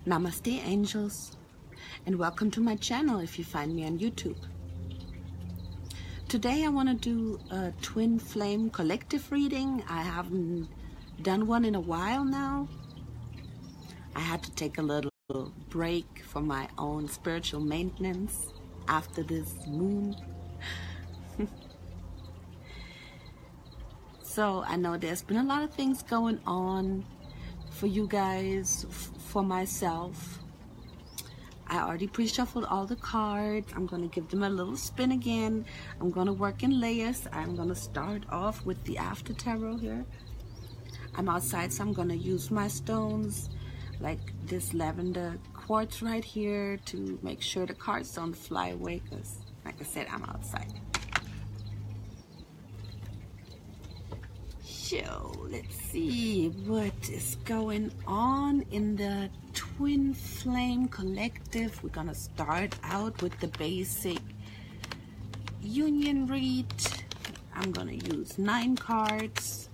Namaste angels, and welcome to my channel if you find me on YouTube. Today I want to do a twin flame collective reading. I haven't done one in a while now. I had to take a little break for my own spiritual maintenance after this moon. So I know there's been a lot of things going on for you guys, for myself. I already pre-shuffled all the cards. I'm going to give them a little spin again. I'm going to work in layers. I'm going to start off with the after tarot here. I'm outside, so I'm going to use my stones like this lavender quartz right here to make sure the cards don't fly away, because like I said, I'm outside. So let's see what is going on in the Twin Flame Collective. We're gonna start out with the basic union read. I'm gonna use 9 cards.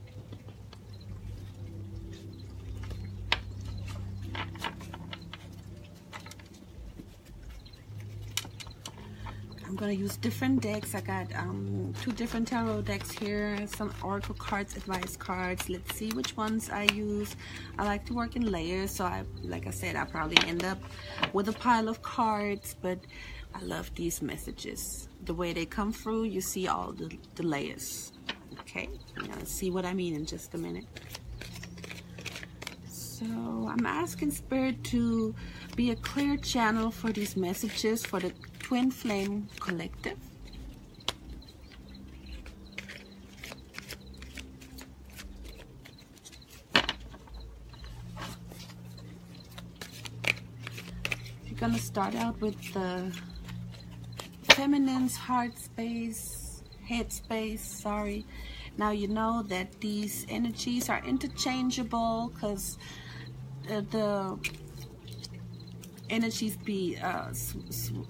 I'm gonna use different decks. I got 2 different tarot decks here, some oracle cards, advice cards. Let's see which ones I use. I like to work in layers, so like I said, I probably end up with a pile of cards, but I love these messages. The way they come through, you see all the layers. Okay, you're gonna see what I mean in just a minute. So I'm asking Spirit to be a clear channel for these messages for the Twin Flame Collective. You're gonna start out with the feminine's heart space, head space, sorry. Now you know that these energies are interchangeable because the energies be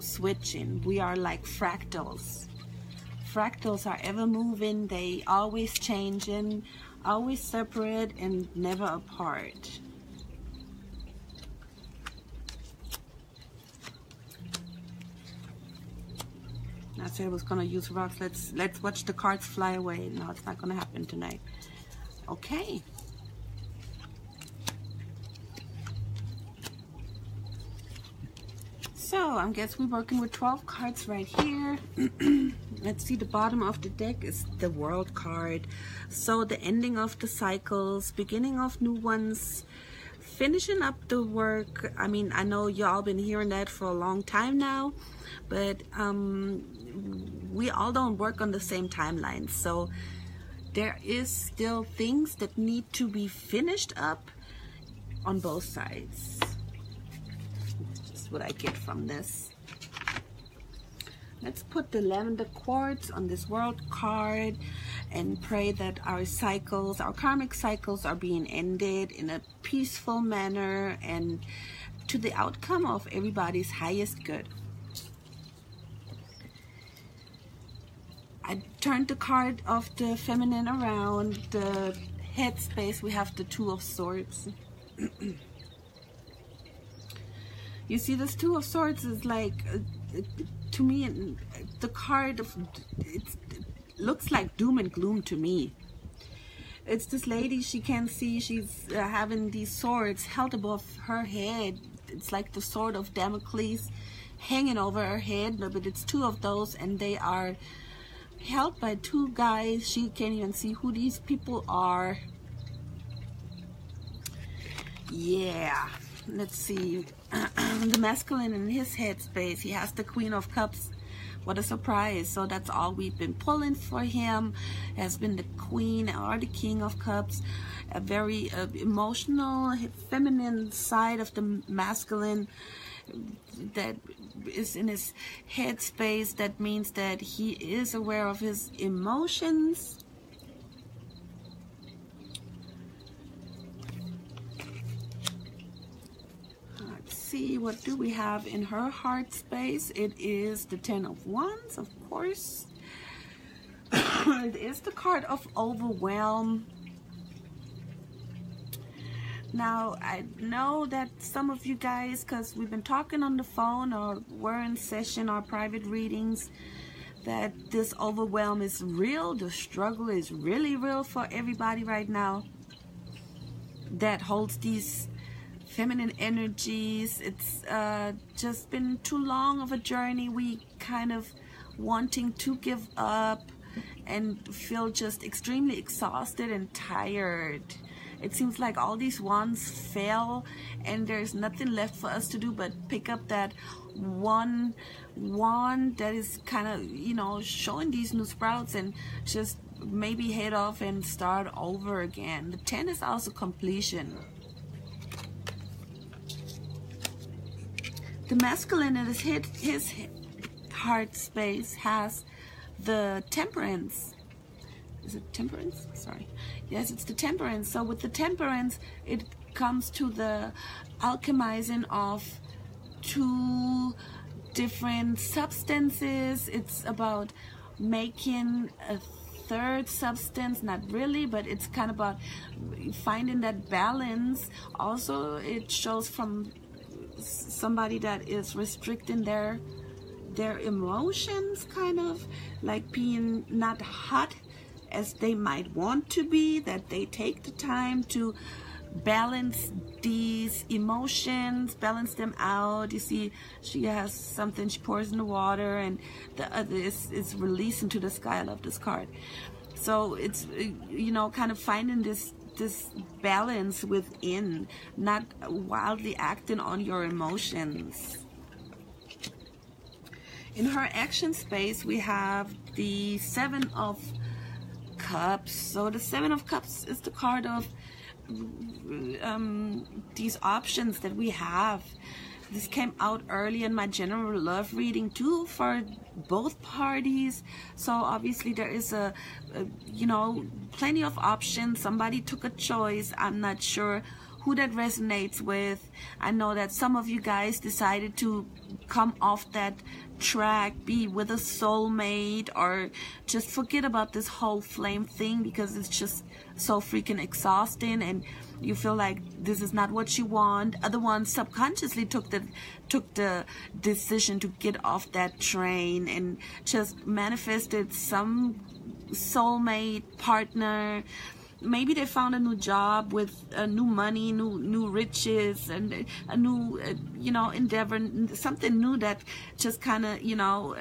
switching. We are like fractals. Fractals are ever moving. They always changing, always separate and never apart. I said I was gonna use rocks. Let's watch the cards fly away. No, it's not gonna happen tonight. Okay. So I guess we're working with 12 cards right here. Let's see, the bottom of the deck is the World card. So the ending of the cycles, beginning of new ones, finishing up the work. I mean, I know y'all been hearing that for a long time now, but we all don't work on the same timeline. So there is still things that need to be finished up on both sides. What I get from this. Let's put the lavender quartz on this World card and pray that our cycles, our karmic cycles, are being ended in a peaceful manner and to the outcome of everybody's highest good. I turned the card of the feminine around. The head space, we have the 2 of Swords. You see, this 2 of Swords is like, to me, the card of, it looks like doom and gloom to me. It's this lady, she can't see, she's having these swords held above her head. It's like the sword of Damocles hanging over her head, but it's 2 of those, and they are held by 2 guys. She can't even see who these people are. Yeah. Let's see, the masculine in his headspace, he has the Queen of Cups. What a surprise. So that's all we've been pulling for him, has been the Queen or the King of Cups. A very emotional, feminine side of the masculine that is in his headspace. That means that he is aware of his emotions. See, what do we have in her heart space? It is the 10 of Wands, of course. It is the card of overwhelm. Now, I know that some of you guys, because we've been talking on the phone or we're in session or private readings, that this overwhelm is real. The struggle is really real for everybody right now that holds these feminine energies. It's just been too long of a journey. We kind of wanting to give up and feel just extremely exhausted and tired. It seems like all these wands fell and there's nothing left for us to do but pick up that one wand that is kind of, you know, showing these new sprouts and just maybe head off and start over again. The 10 is also completion. The masculine in his heart space has the temperance. Is it temperance? Sorry. Yes, it's the temperance. So with the temperance, it comes to the alchemizing of 2 different substances. It's about making a 3rd substance, not really, but it's kind of about finding that balance. Also, it shows from somebody that is restricting their emotions, kind of like being not hot as they might want to be, that they take the time to balance these emotions, balance them out. You see, she has something she pours in the water and the other is released into the sky. I love this card. So it's, you know, kind of finding this balance within, not wildly acting on your emotions. In her action space, we have the 7 of Cups. So the 7 of Cups is the card of these options that we have. This came out early in my general love reading too for both parties. So obviously there is a you know, plenty of options. Somebody took a choice. I'm not sure who that resonates with. I know that some of you guys decided to come off that track, be with a soulmate, or just forget about this whole flame thing because it's just so freaking exhausting and you feel like this is not what you want. Other ones subconsciously took the decision to get off that train and just manifested some soulmate partner. Maybe they found a new job with new money, new riches, and a new, you know, endeavor, something new that just kind of, you know,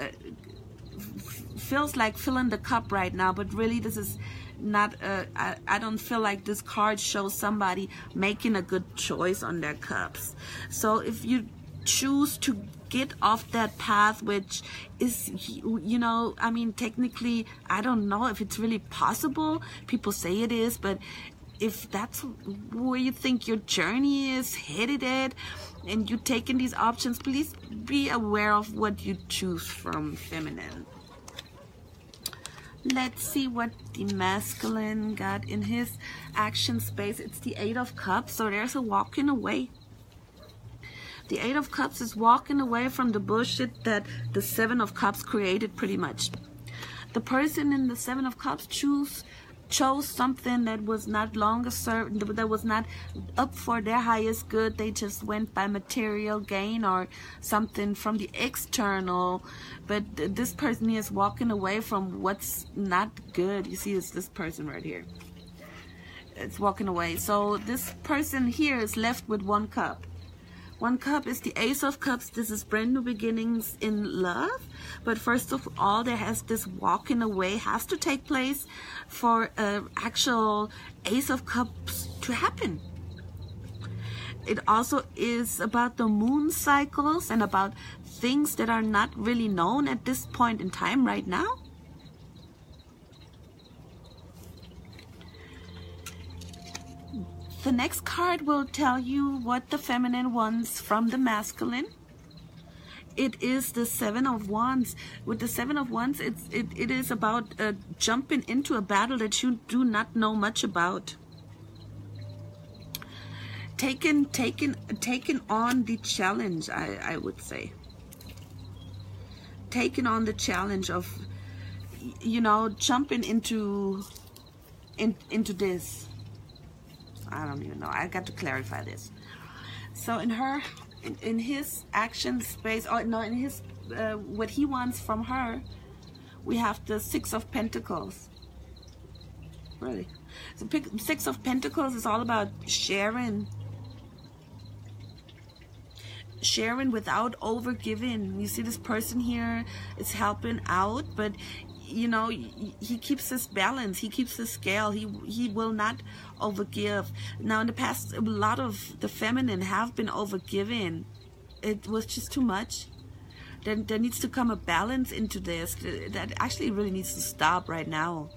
feels like filling the cup right now. But really, this is not, I don't feel like this card shows somebody making a good choice on their cups. So if you choose to get off that path, which is, you know, I mean, technically, I don't know if it's really possible. People say it is, but if that's where you think your journey is headed at, and you're taking these options, please be aware of what you choose from feminine. Let's see what the masculine got in his action space. It's the 8 of Cups, so there's a walking away. The 8 of Cups is walking away from the bullshit that the 7 of Cups created, pretty much. The person in the 7 of Cups chose something that was not longer served, that was not up for their highest good. They just went by material gain or something from the external. But this person is walking away from what's not good. You see, it's this person right here. It's walking away. So this person here is left with 1 cup. 1 cup is the Ace of Cups. This is brand new beginnings in love. But first of all, there has this walking away has to take place for an actual Ace of Cups to happen. It also is about the moon cycles and about things that are not really known at this point in time right now. The next card will tell you what the feminine wants from the masculine. It is the 7 of Wands. With the 7 of Wands, it is about jumping into a battle that you do not know much about. Taking on the challenge, I would say. Taking on the challenge of, you know, jumping into this. I don't even know. I got to clarify this. So in her, in his action space, or no, in his what he wants from her, we have the Six of Pentacles. Really, so Six of Pentacles is all about sharing without overgiving. You see, this person here is helping out, but you know, he keeps his balance, he keeps his scale, he will not overgive. Now in the past, a lot of the feminine have been overgiving. It was just too much. Then there needs to come a balance into this. That actually really needs to stop right now.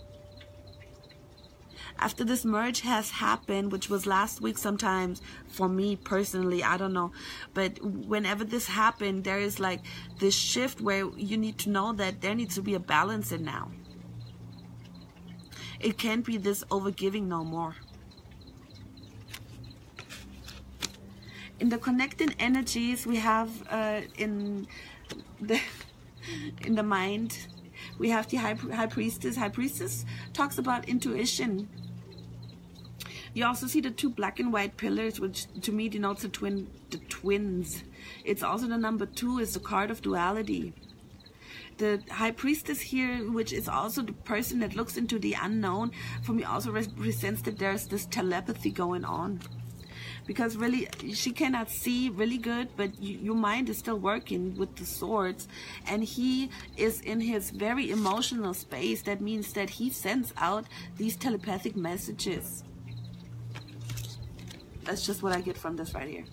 After this merge has happened, which was last week sometimes, for me personally, I don't know, but whenever this happened, there is like this shift where you need to know that there needs to be a balance in now. It can't be this overgiving no more. In the connecting energies we have in the mind, we have the high priestess. High priestess talks about intuition. You also see the two black and white pillars, which to me denotes the twins. It's also the number 2 is the card of duality. The high priestess here, which is also the person that looks into the unknown, for me also represents that there's this telepathy going on. Because really, she cannot see really good, but your mind is still working with the swords. And he is in his very emotional space. That means that he sends out these telepathic messages. That's just what I get from this right here.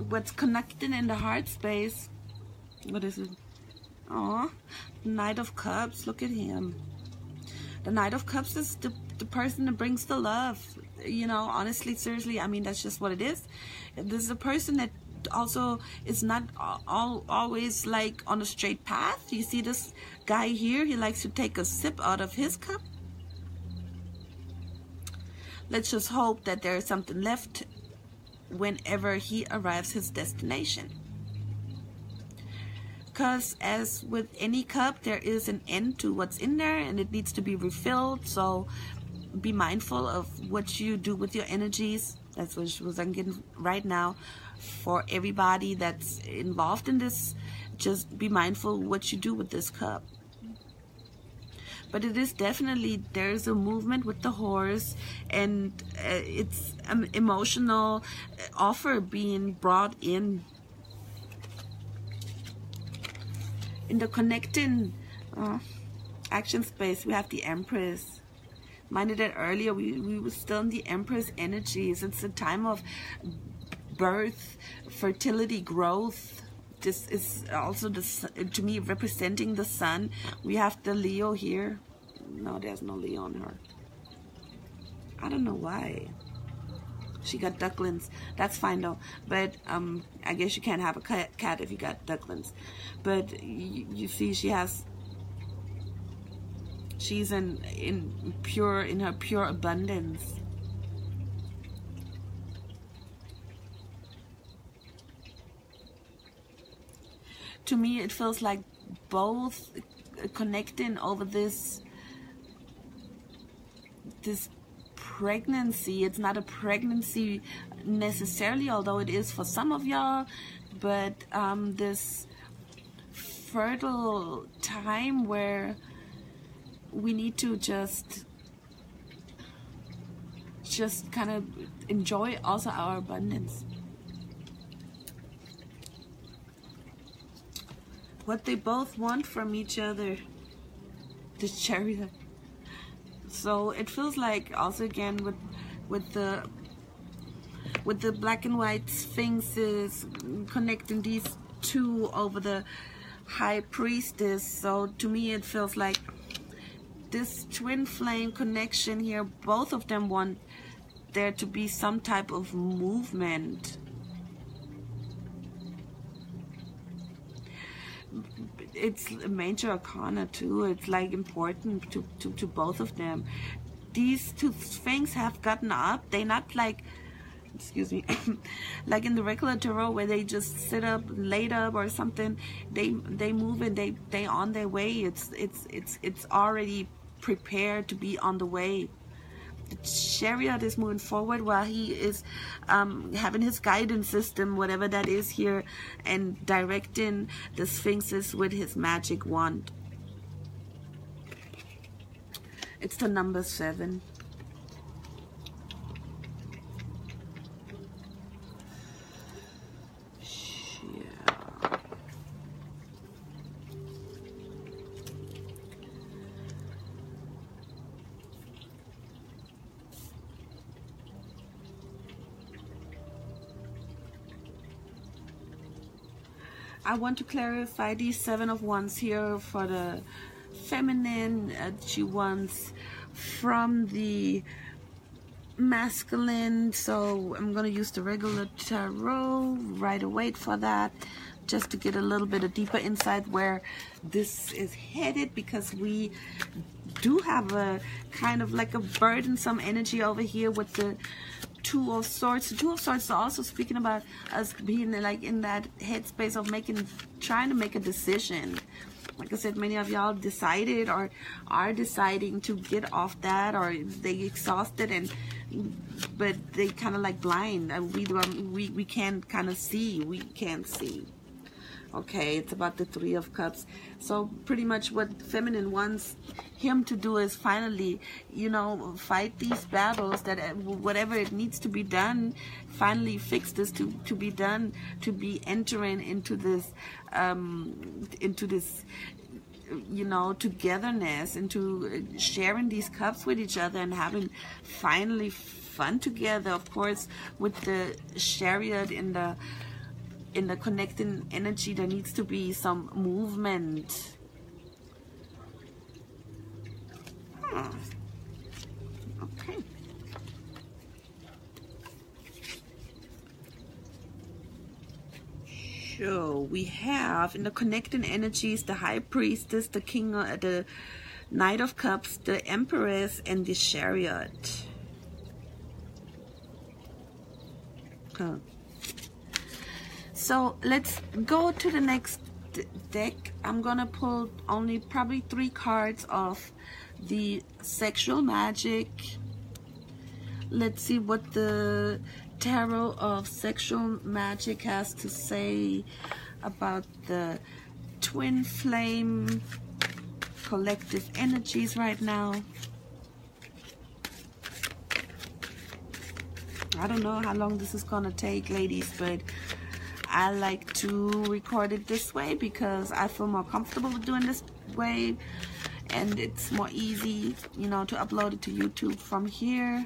What's connected in the heart space? What is it? Oh, Knight of Cups. Look at him. The Knight of Cups is the person that brings the love. You know, honestly, seriously, I mean, that's just what it is. This is a person that also is not always like on a straight path. You see this guy here, he likes to take a sip out of his cup. Let's just hope that there is something left whenever he arrives his destination. Because as with any cup, there is an end to what's in there and it needs to be refilled. So be mindful of what you do with your energies. That's what I'm getting right now. For everybody that's involved in this, just be mindful what you do with this cup. But it is definitely, there's a movement with the horse, and it's an emotional offer being brought in. In the connecting action space, we have the Empress. Minded that earlier, we were still in the Empress energies. It's a time of birth, fertility, growth. This is also, to me, representing the sun. We have the Leo here. No, there's no Leo on her. I don't know why. She got ducklings. That's fine though. But I guess you can't have a cat if you got ducklings. But you see, she's in her pure abundance. To me, it feels like both connecting over this pregnancy. It's not a pregnancy necessarily, although it is for some of y'all, but this fertile time where we need to just kind of enjoy also our abundance. What they both want from each other. The Chariot. So it feels like also again with the black and white sphinxes connecting these two over the high priestess. So to me it feels like this twin flame connection here, both of them want there to be some type of movement. It's a major arcana too. It's like important to both of them. These two sphinx have gotten up. They're not like excuse me, like in the regular tarot where they just sit up, laid up or something, they move and they on their way. It's already prepared to be on the way. The Chariot is moving forward while he is having his guidance system, whatever that is here, and directing the Sphinxes with his magic wand. It's the number 7. I want to clarify these 7 of Wands here for the feminine. She wants from the masculine, so I'm going to use the regular tarot right away for that, just to get a little bit of deeper insight where this is headed, because we do have a kind of like a burdensome energy over here with the Two of Swords. The Two of Swords are also speaking about us being like in that headspace of trying to make a decision. Like I said, many of y'all decided or are deciding to get off that, or they exhausted, but they kind of like blind, and we can't kind of see. We can't see. Okay, it's about the 3 of Cups. So pretty much what feminine wants him to do is finally, you know, fight these battles, that whatever it needs to be done, finally fix this to be done, to be entering into this you know, togetherness, into sharing these cups with each other and having finally fun together. Of course, with the Chariot in the connecting energy, there needs to be some movement. Okay. So we have in the connecting energies the High Priestess, the King, the Knight of Cups, the Empress, and the Chariot. So let's go to the next deck. I'm gonna pull only probably 3 cards of the sexual magic. Let's see what the Tarot of Sexual Magic has to say about the twin flame collective energies right now. I don't know how long this is gonna take, ladies, but I like to record it this way because I feel more comfortable doing this way, and it's more easy, you know, to upload it to YouTube from here.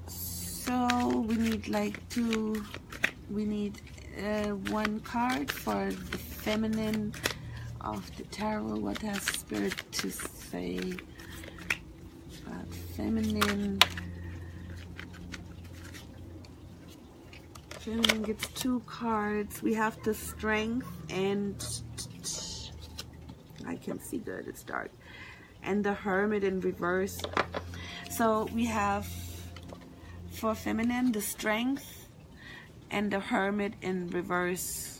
So we need like we need 1 card for the feminine of the tarot. What has Spirit to say about feminine? Feminine gets 2 cards. We have the Strength, and I can see good, it's dark, and the Hermit in reverse. So we have for feminine the Strength and the Hermit in reverse.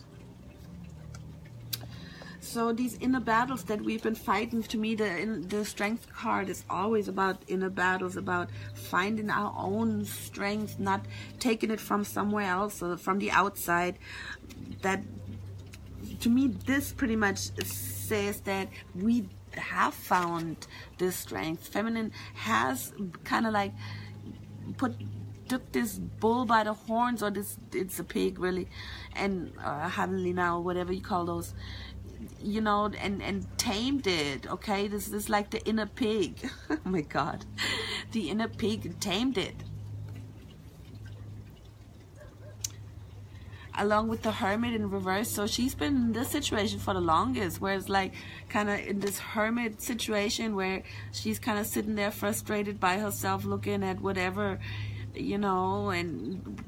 So these inner battles that we've been fighting, to me the Strength card is always about inner battles, about finding our own strength, not taking it from somewhere else or from the outside. That, to me, this pretty much says that we have found this strength. Feminine has kind of like took this bull by the horns, or it's a pig really, and heavenly now, whatever you call those, you know, and tamed it. Okay, this is like the inner pig. Oh my God, the inner pig tamed it, along with the Hermit in reverse. So she's been in this situation for the longest, where it's like kind of in this hermit situation where she's kind of sitting there frustrated by herself, looking at whatever, you know, and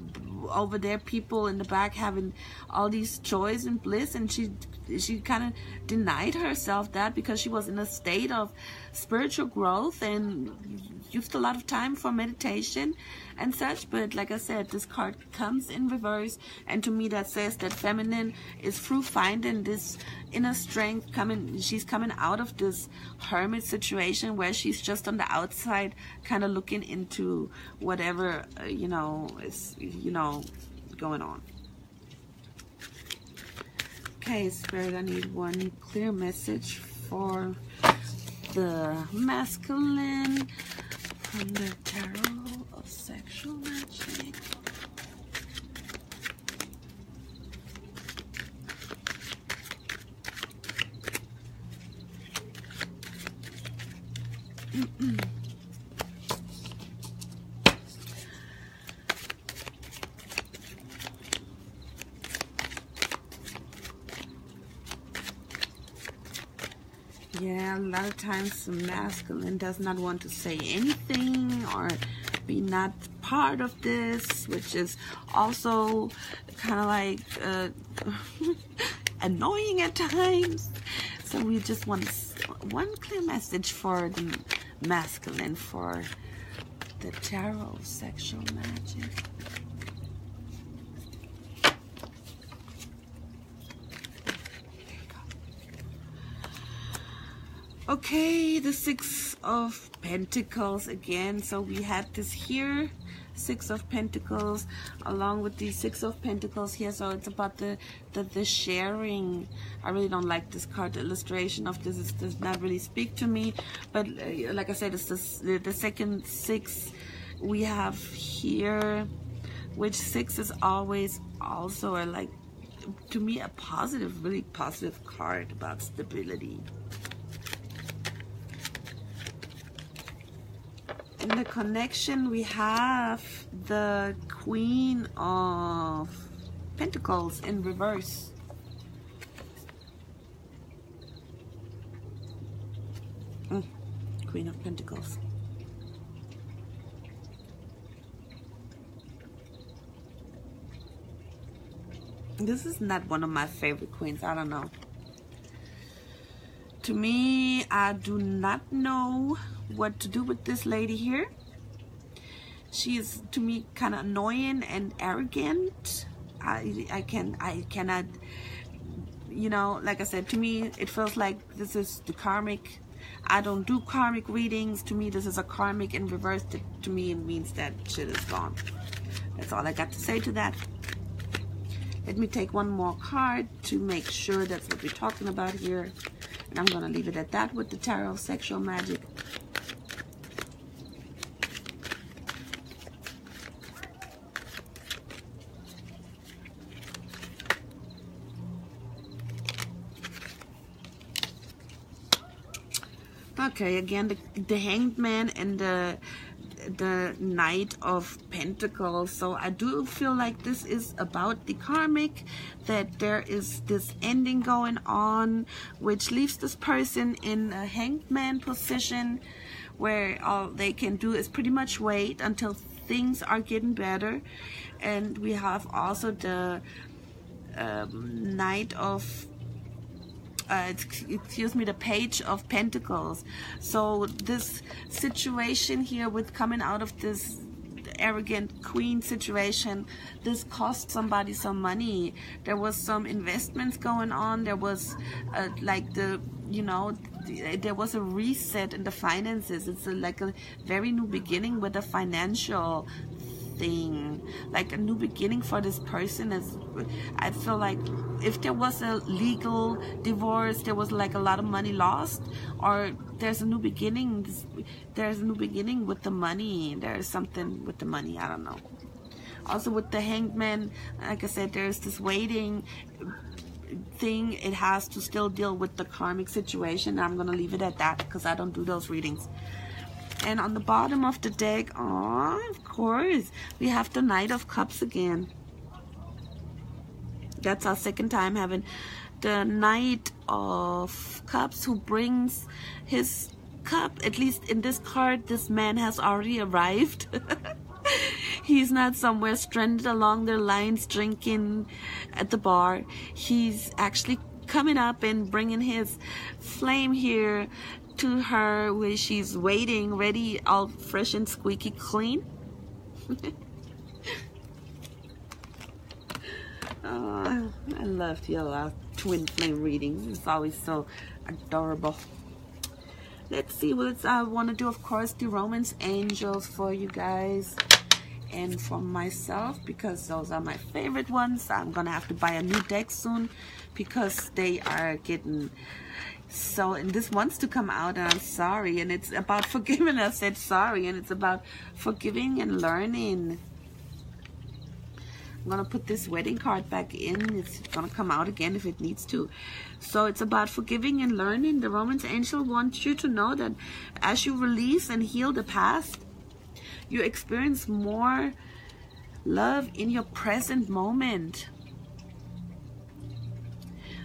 over there people in the back having all these joys and bliss, and she kind of denied herself that because she was in a state of spiritual growth and used a lot of time for meditation and such, but like I said, this card comes in reverse, and to me that says that feminine is through finding this inner strength, she's coming out of this hermit situation where she's just on the outside kind of looking into whatever is going on. Okay, Spirit, I need one clear message for the masculine from the Tarot of Sexual Magic. Yeah, a lot of times the masculine does not want to say anything or be not part of this, which is also kind of like annoying at times. So we just want one clear message for the masculine for the Tarot of Sexual Magic. Okay, the Six of Pentacles again. So we had this here, Six of Pentacles, along with the Six of Pentacles here. So it's about the sharing. I really don't like this card. The illustration of this does not really speak to me. But like I said, it's the second six we have here, which six is always also to me, a positive, really positive card about stability. In the connection, we have the Queen of Pentacles in reverse. Queen of Pentacles. This is not one of my favorite queens. I don't know. To me, I do not know what to do with this lady here. She is, to me, kind of annoying and arrogant. I cannot, like I said, to me, it feels like this is the karmic. I don't do karmic readings. To me, this is a karmic in reverse. To me, it means that shit is gone. That's all I got to say to that. Let me take one more card to make sure that's what we're talking about here. And I'm going to leave it at that with the Tarot of Sexual Magic. Okay, again, the Hanged Man and the Knight of Pentacles. So I do feel like this is about the karmic, that there is this ending going on, which leaves this person in a Hanged Man position, where all they can do is pretty much wait until things are getting better. And we have also the Knight of the Page of Pentacles. So this situation here with coming out of this arrogant queen situation, this cost somebody some money. There was some investments going on. There was there was a reset in the finances. It's like a very new beginning with a financial thing, like a new beginning for this person. I feel like if there was a legal divorce, there was like a lot of money lost, or there's a new beginning. There's a new beginning with the money. There's something with the money. I don't know. Also with the Hanged Man, like I said, there's this waiting thing. It has to still deal with the karmic situation. I'm gonna leave it at that because I don't do those readings. And on the bottom of the deck, of course, we have the Knight of Cups again. That's our second time having the Knight of Cups, who brings his cup. At least in this card, this man has already arrived. He's not somewhere stranded along their lines drinking at the bar. He's actually coming up and bringing his flame here to her where she's waiting, ready, all fresh and squeaky clean. Oh, I love your twin flame readings. It's always so adorable. Let's see what I want to do. Of course, the Romance Angels for you guys and for myself, because those are my favorite ones. I'm gonna have to buy a new deck soon because they are getting so, and this wants to come out, and I'm sorry, and it's about forgiving. I said sorry, and it's about forgiving and learning. I'm gonna put this wedding card back in. It's gonna come out again if it needs to. So it's about forgiving and learning. The Romance Angel wants you to know that as you release and heal the past, you experience more love in your present moment.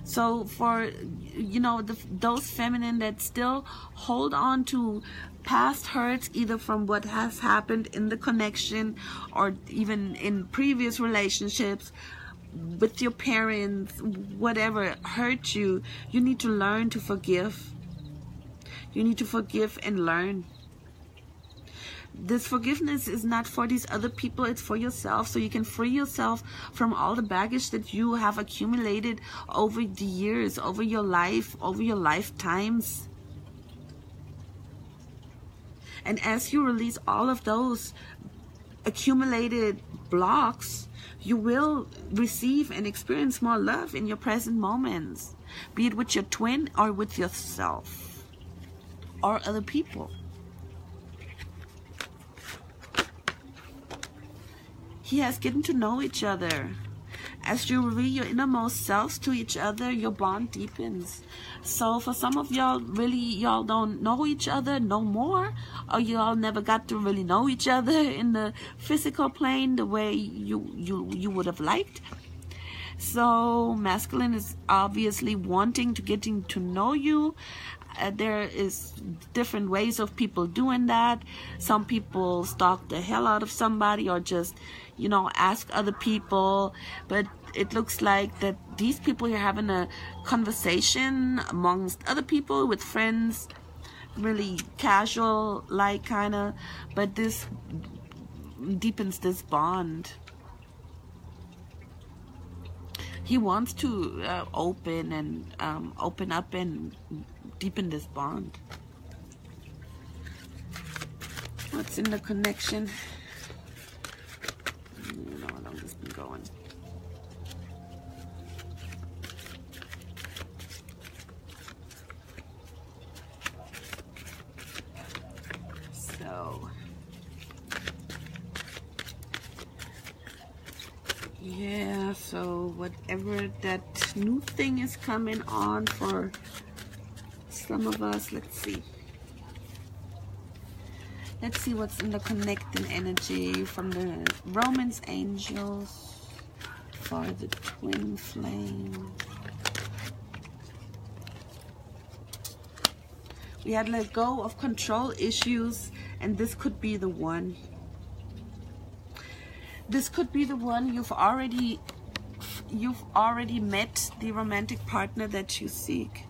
So for, you know, those feminine that still hold on to past hurts, either from what has happened in the connection or even in previous relationships with your parents, whatever hurt you, you need to learn to forgive. You need to forgive and learn. This forgiveness is not for these other people, it's for yourself, so you can free yourself from all the baggage that you have accumulated over the years, over your life, over your lifetimes. And as you release all of those accumulated blocks, you will receive and experience more love in your present moments, be it with your twin or with yourself or other people. He has gotten to know each other. As you reveal your innermost selves to each other, your bond deepens. So for some of y'all, really, y'all don't know each other no more, or y'all never got to really know each other in the physical plane the way you would have liked. So masculine is obviously wanting to getting to know you. There is different ways of people doing that. Some people stalk the hell out of somebody, or just, you know, ask other people. But it looks like that these people are having a conversation amongst other people with friends, really casual, like, kind of, but this deepens this bond. He wants to open up and deepen this bond. What's in the connection? No, how long has this been going? So, yeah, so whatever that new thing is coming on for some of us, let's see. Let's see what's in the connecting energy from the Romance Angels for the Twin Flame. We had let go of control issues, and this could be the one. This could be the one. You've already met the romantic partner that you seek,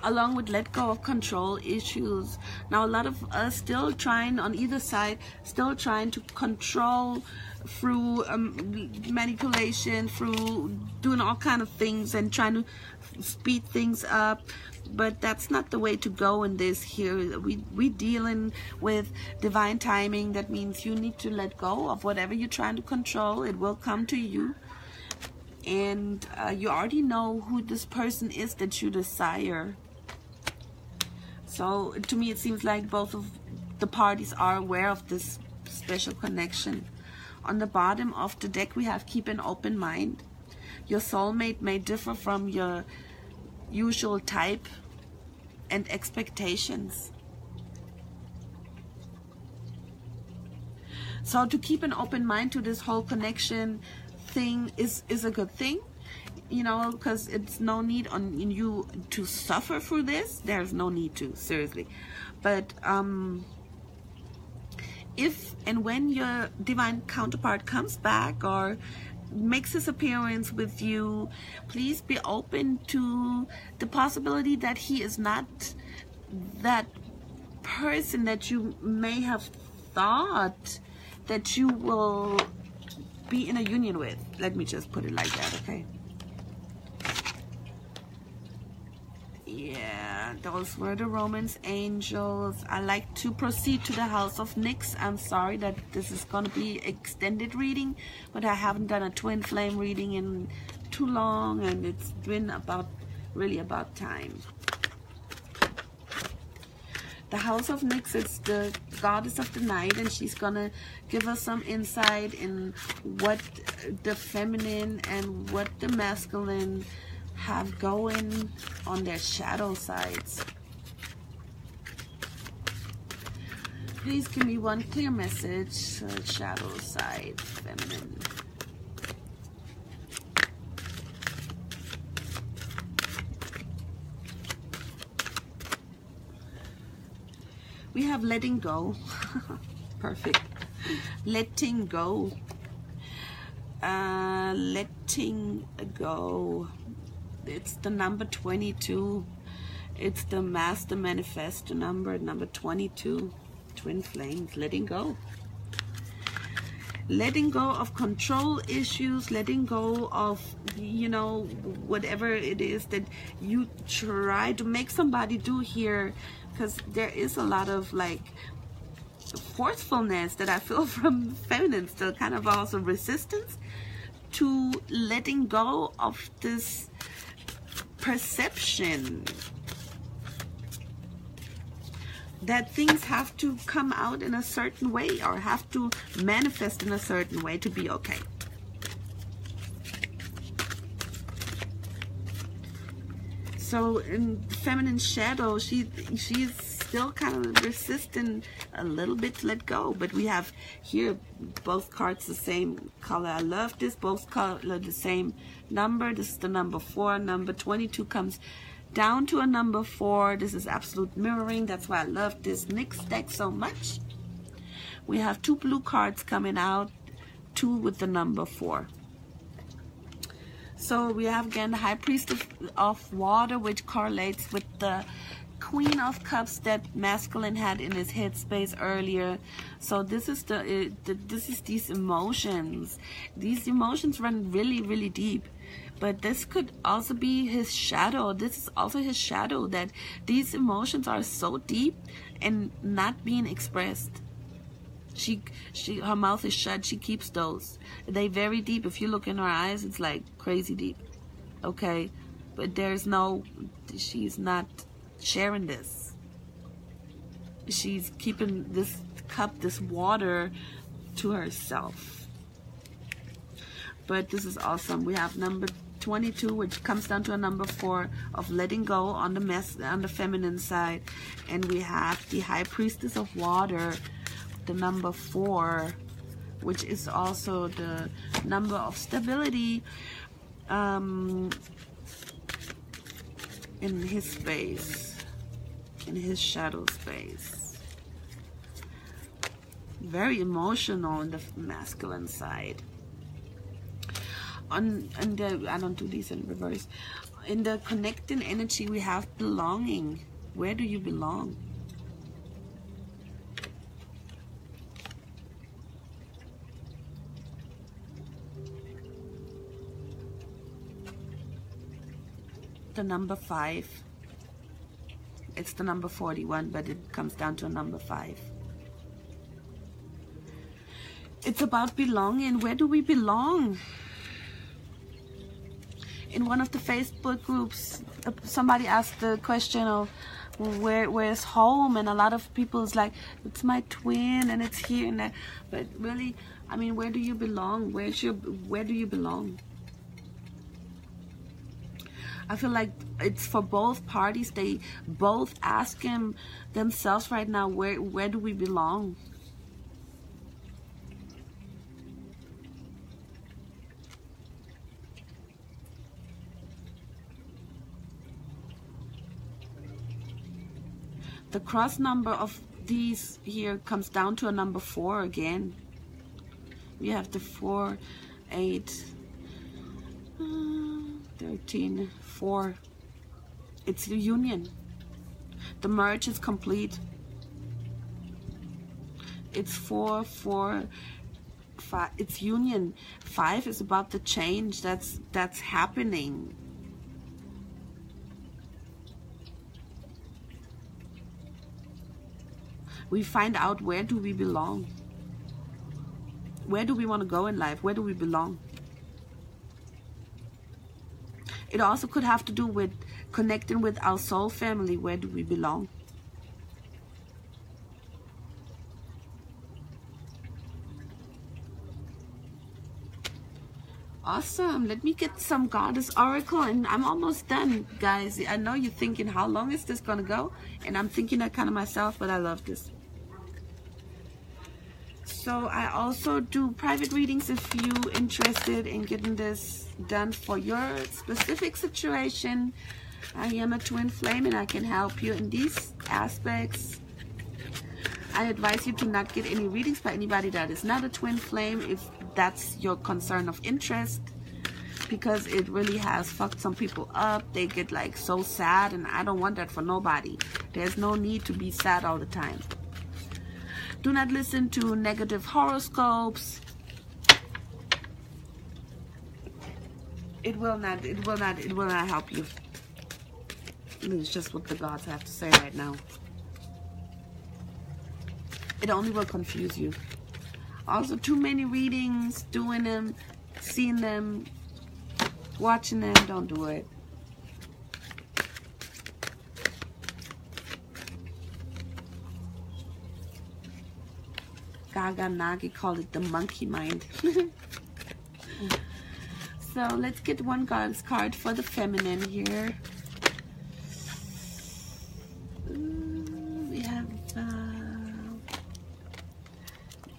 along with let go of control issues. Now a lot of us still trying, on either side, still trying to control through manipulation, through doing all kind of things and trying to speed things up. But that's not the way to go in this here. We dealing with divine timing. That means you need to let go of whatever you're trying to control. It will come to you. And you already know who this person is that you desire. So to me, it seems like both of the parties are aware of this special connection. On the bottom of the deck, we have keep an open mind. Your soulmate may differ from your usual type and expectations. So to keep an open mind to this whole connection thing is a good thing, you know, because it's no need on you to suffer through this. There's no need to, seriously. But if and when your divine counterpart comes back, or makes his appearance with you, please be open to the possibility that he is not that person that you may have thought that you will be in a union with. Let me just put it like that, okay? Yeah, those were the Romance Angels. I like to proceed to the House of Nyx. I'm sorry that this is going to be extended reading, but I haven't done a twin flame reading in too long, and it's been really about time. The House of Nyx is the goddess of the night, and she's gonna give us some insight in what the feminine and what the masculine have going on their shadow sides. Please give me one clear message. Shadow side, feminine. We have letting go. Perfect. Letting go. Letting go. It's the number 22. It's the Master Manifesto number 22. Twin flames. Letting go. Letting go of control issues. Letting go of, you know, whatever it is that you try to make somebody do here. Because there is a lot of like forcefulness that I feel from feminine, still kind of also resistance to letting go of this perception that things have to come out in a certain way or have to manifest in a certain way to be okay. So in feminine shadow, she's still kind of resistant a little bit to let go. But we have here both cards the same color. I love this. Both color the same number. This is the number 4. Number 22 comes down to a number 4. This is absolute mirroring. That's why I love this Nyx deck so much. We have 2 blue cards coming out. 2 with the number 4. So we have again the High Priest of Water, which correlates with the Queen of Cups that masculine had in his headspace earlier. So this is these emotions. These emotions run really, really deep. But this could also be his shadow. This is also his shadow, that these emotions are so deep and not being expressed. Her mouth is shut. She keeps those. They very deep. If you look in her eyes, it's like crazy deep. Okay, but she's not sharing this. She's keeping this cup, this water, to herself. But this is awesome. We have number 22, which comes down to a number 4 of letting go on the feminine side, and we have the High Priestess of Water, the number 4, which is also the number of stability in his space, in his shadow space. Very emotional on the masculine side. I don't do these in reverse. In the connecting energy, we have belonging. Where do you belong? The number 5. It's the number 41, but it comes down to a number 5. It's about belonging. Where do we belong? In one of the Facebook groups, somebody asked the question of where's home, and a lot of people is like, it's my twin and it's here and there. But really, I mean, where do you belong? Where do you belong? I feel like it's for both parties. They both asking themselves right now, where do we belong? The cross number of these here comes down to a number 4 again. We have the 4, 8, 13, 4. It's the union. The merge is complete. It's 4, 4, 5. It's union. 5 is about the change that's happening. We find out, where do we belong? Where do we want to go in life? Where do we belong? It also could have to do with connecting with our soul family. Where do we belong? Awesome. Let me get some Goddess Oracle, and I'm almost done, guys. I know you're thinking, how long is this gonna go? And I'm thinking that kind of myself, but I love this. So I also do private readings if you're interested in getting this done for your specific situation. I am a twin flame and I can help you in these aspects. I advise you to not get any readings by anybody that is not a twin flame if that's your concern of interest, because it really has fucked some people up. They get like so sad, and I don't want that for nobody. There's no need to be sad all the time. Do not listen to negative horoscopes. It will not help you. It's just what the gods have to say right now. It only will confuse you. Also, too many readings, doing them, seeing them, watching them, don't do it. Gaga Nagi called it the monkey mind. So let's get one goddess card for the feminine here. We have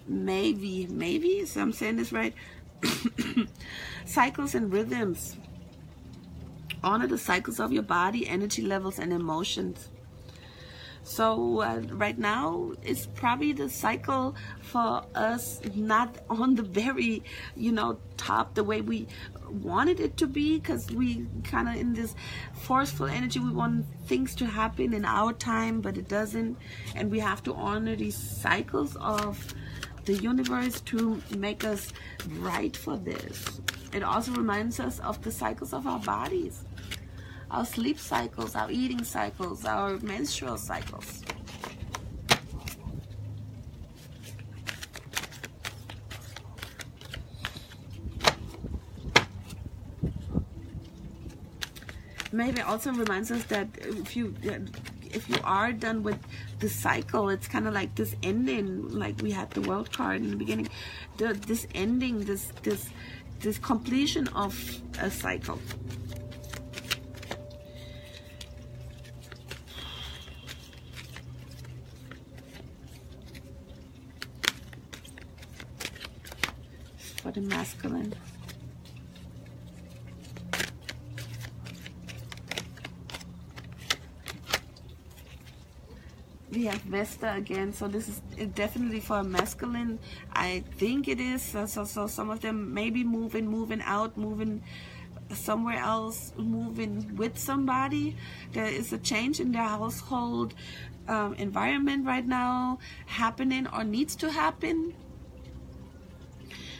maybe, so I'm saying this right. Cycles and rhythms. Honor the cycles of your body, energy levels, and emotions. So right now it's probably the cycle for us not on the very, top the way we wanted it to be, because we kind of in this forceful energy. We want things to happen in our time, but it doesn't, and we have to honor these cycles of the universe to make us right for this. It also reminds us of the cycles of our bodies. Our sleep cycles, our eating cycles, our menstrual cycles. Maybe it also reminds us that if you are done with the cycle, it's kind of like this ending, like we had the world card in the beginning. This ending, this completion of a cycle. For the masculine. We have Vesta again, so this is definitely for a masculine. I think it is. So some of them may be moving out, moving somewhere else, moving with somebody. There is a change in their household environment right now happening, or needs to happen,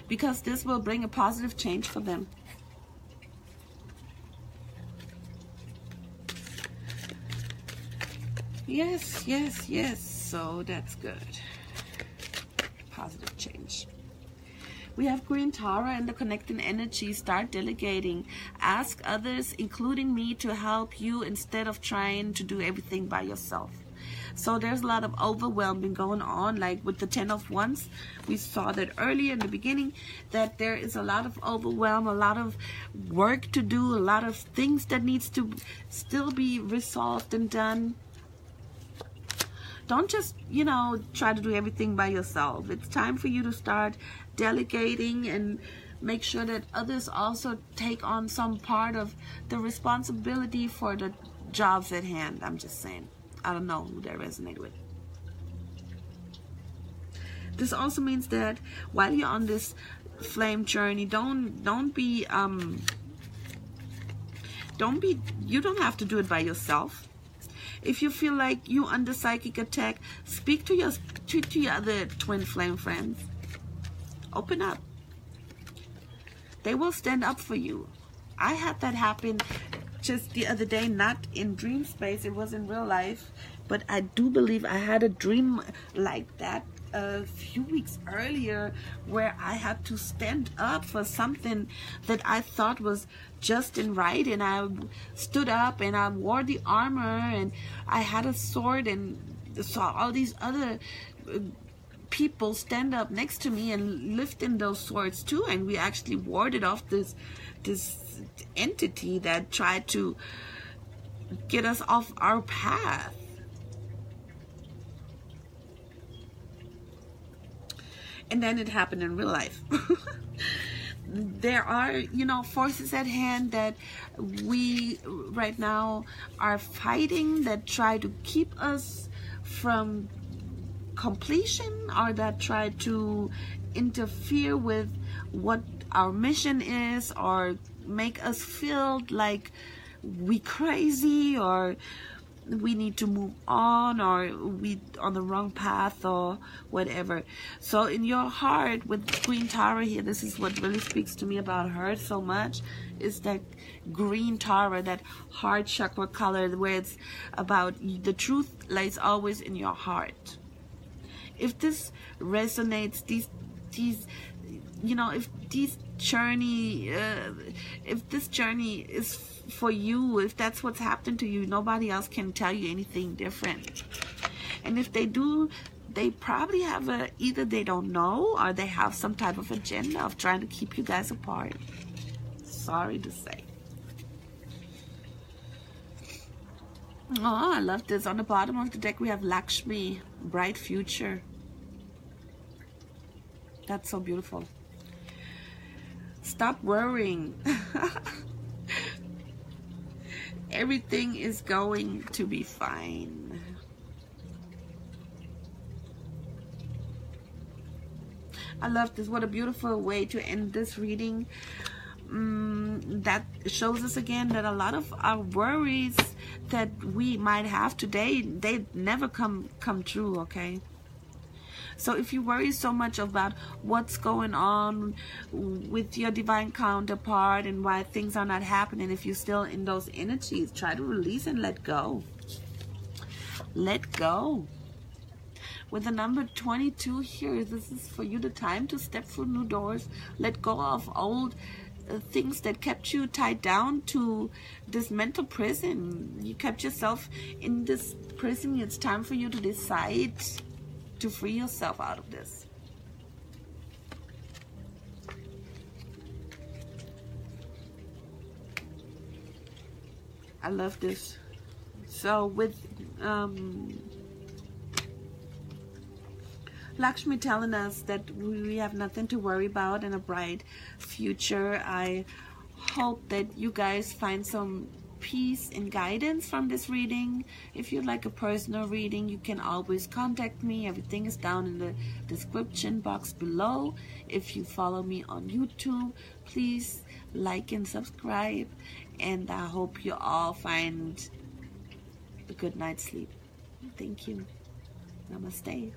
because this will bring a positive change for them. Yes. So that's good. Positive change. We have Green Tara and the connecting energy. Start delegating. Ask others, including me, to help you instead of trying to do everything by yourself. So there's a lot of overwhelming going on, like with the 10 of Wands. We saw that earlier in the beginning, that there is a lot of overwhelm, a lot of work to do, a lot of things that needs to still be resolved and done. Don't just, try to do everything by yourself. It's time for you to start delegating and make sure that others also take on some part of the responsibility for the jobs at hand. I'm just saying. I don't know who that resonates with. This also means that while you're on this flame journey, don't be You don't have to do it by yourself. If you feel like you under psychic attack, speak to your other twin flame friends. Open up. They will stand up for you. I had that happen just the other day, not in dream space, it was in real life, but I do believe I had a dream like that a few weeks earlier where I had to stand up for something that I thought was just and right, and I stood up and I wore the armor and I had a sword and saw all these other people stand up next to me and lifting those swords too, and we actually warded off this entity that tried to get us off our path. And then it happened in real life. There are, you know, forces at hand that we right now are fighting that try to keep us from completion, or that try to interfere with what our mission is, or make us feel like we crazy, or we need to move on, or we on the wrong path, or whatever. So in your heart with Queen Tara here, this is what really speaks to me about her so much, is that green Tara, that heart chakra color, where it's about the truth lies always in your heart. If this resonates, these you know, if this journey is for you, if that's what's happened to you, nobody else can tell you anything different. And if they do, they probably have either they don't know, or they have some type of agenda of trying to keep you guys apart. Sorry to say. Oh, I love this. On the bottom of the deck we have Lakshmi, bright future. That's so beautiful. Stop worrying. Everything is going to be fine. I love this. What a beautiful way to end this reading. That shows us again that a lot of our worries that we might have today, they never come true, okay? So if you worry so much about what's going on with your divine counterpart and why things are not happening, if you're still in those energies, try to release and let go. Let go. With the number 22 here, this is for you the time to step through new doors. Let go of old things that kept you tied down to this mental prison. You kept yourself in this prison. It's time for you to decide to free yourself out of this. I love this. So with Lakshmi telling us that we have nothing to worry about and a bright future, I hope that you guys find some peace and guidance from this reading. If you'd like a personal reading, you can always contact me. Everything is down in the description box below. If you follow me on YouTube, please like and subscribe, and I hope you all find a good night's sleep. Thank you. Namaste.